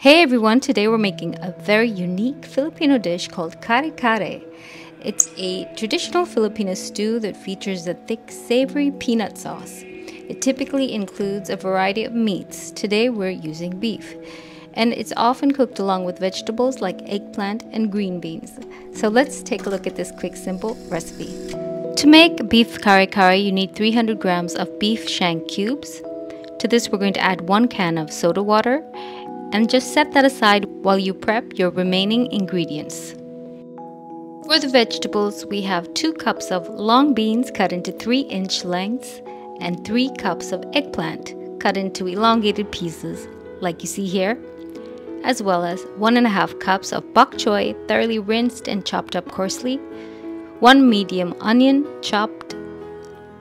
Hey everyone, today we're making a very unique Filipino dish called kare-kare. It's a traditional Filipino stew that features a thick, savory peanut sauce. It typically includes a variety of meats. Today we're using beef. And it's often cooked along with vegetables like eggplant and green beans. So let's take a look at this quick, simple recipe. To make beef kare-kare, you need 300 grams of beef shank cubes. To this, we're going to add 1 can of soda water and just set that aside while you prep your remaining ingredients. For the vegetables, we have 2 cups of long beans cut into 3-inch lengths and 3 cups of eggplant cut into elongated pieces like you see here, as well as 1.5 cups of bok choy thoroughly rinsed and chopped up coarsely, 1 medium onion chopped,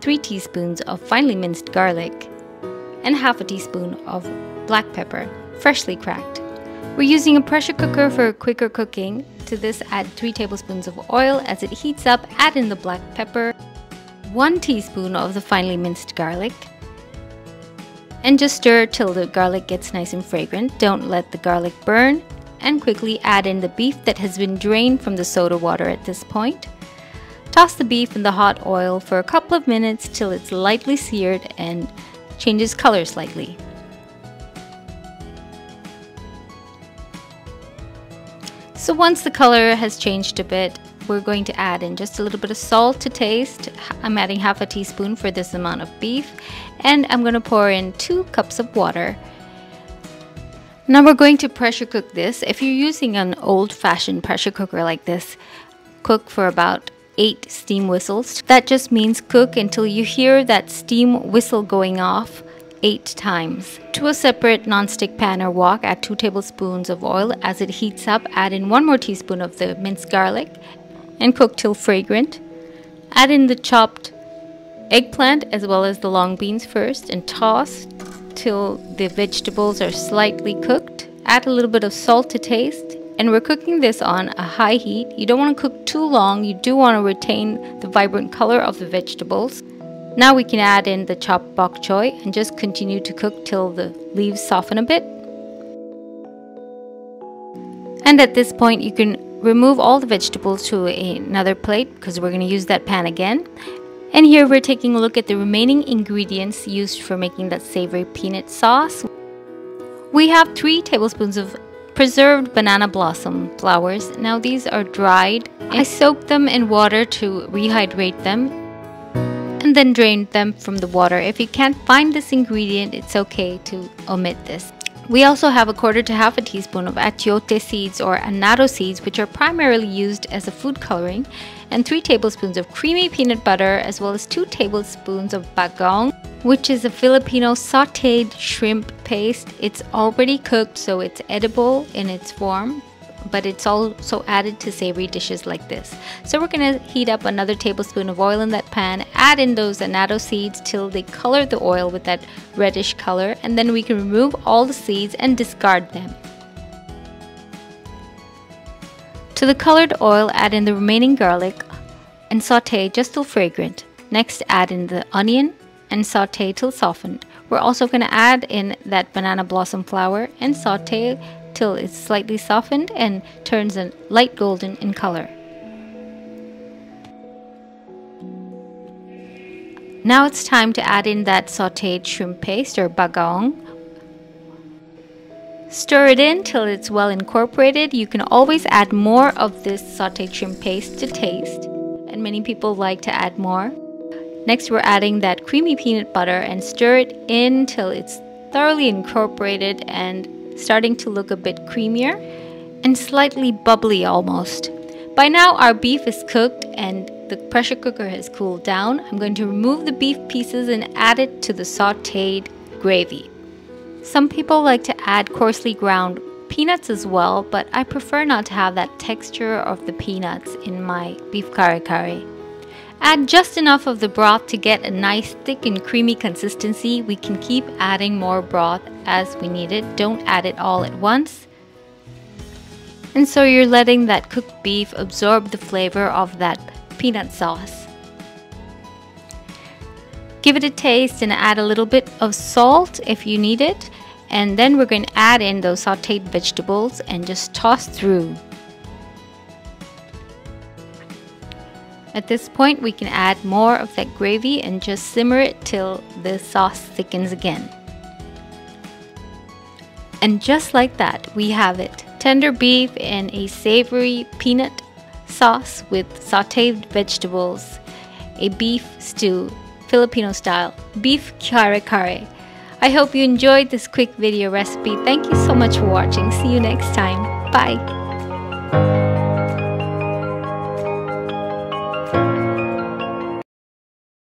3 teaspoons of finely minced garlic, and half a teaspoon of black pepper, freshly cracked. We're using a pressure cooker for quicker cooking. To this, add 3 tablespoons of oil. As it heats up, add in the black pepper, 1 teaspoon of the finely minced garlic, and just stir till the garlic gets nice and fragrant. Don't let the garlic burn, and quickly add in the beef that has been drained from the soda water at this point. Toss the beef in the hot oil for a couple of minutes till it's lightly seared and changes color slightly. So once the color has changed a bit, we're going to add in just a little bit of salt to taste. I'm adding half a teaspoon for this amount of beef, and I'm going to pour in 2 cups of water. Now we're going to pressure cook this. If you're using an old-fashioned pressure cooker like this, cook for about 8 steam whistles. That just means cook until you hear that steam whistle going off 8 times. To a separate non-stick pan or wok, add 2 tablespoons of oil. As it heats up, add in 1 more teaspoon of the minced garlic and cook till fragrant. Add in the chopped eggplant as well as the long beans first and toss till the vegetables are slightly cooked. Add a little bit of salt to taste. And we're cooking this on a high heat. You don't want to cook too long. You do want to retain the vibrant color of the vegetables. Now we can add in the chopped bok choy and just continue to cook till the leaves soften a bit. And at this point, you can remove all the vegetables to another plate because we're going to use that pan again. And here we're taking a look at the remaining ingredients used for making that savory peanut sauce. We have 3 tablespoons of preserved banana blossom flowers. Now these are dried. I soaked them in water to rehydrate them and then drained them from the water. If you can't find this ingredient, it's okay to omit this. We also have 1/4 to half a teaspoon of achiote seeds or annatto seeds, which are primarily used as a food coloring, and 3 tablespoons of creamy peanut butter, as well as 2 tablespoons of bagoong, which is a Filipino sautéed shrimp paste. It's already cooked, so it's edible in its form, but it's also added to savory dishes like this. So we're going to heat up another tablespoon of oil in that pan, add in those annatto seeds till they color the oil with that reddish color, and then we can remove all the seeds and discard them. To the colored oil, add in the remaining garlic and saute just till fragrant. Next, add in the onion and saute till softened. We're also going to add in that banana blossom flower and saute till it's slightly softened and turns a light golden in color. Now it's time to add in that sautéed shrimp paste or bagoong. Stir it in till it's well incorporated. You can always add more of this sautéed shrimp paste to taste, and many people like to add more. Next, we're adding that creamy peanut butter and stir it in till it's thoroughly incorporated and starting to look a bit creamier and slightly bubbly almost. By now, our beef is cooked and the pressure cooker has cooled down. I'm going to remove the beef pieces and add it to the sautéed gravy. Some people like to add coarsely ground peanuts as well, but I prefer not to have that texture of the peanuts in my beef kare-kare. Add just enough of the broth to get a nice thick and creamy consistency. We can keep adding more broth as we need it. Don't add it all at once. And so you're letting that cooked beef absorb the flavor of that peanut sauce. Give it a taste and add a little bit of salt if you need it. And then we're going to add in those sauteed vegetables and just toss through. At this point, we can add more of that gravy and just simmer it till the sauce thickens again. And just like that, we have it. Tender beef in a savory peanut sauce with sauteed vegetables. A beef stew, Filipino style, beef kare-kare. I hope you enjoyed this quick video recipe. Thank you so much for watching. See you next time. Bye.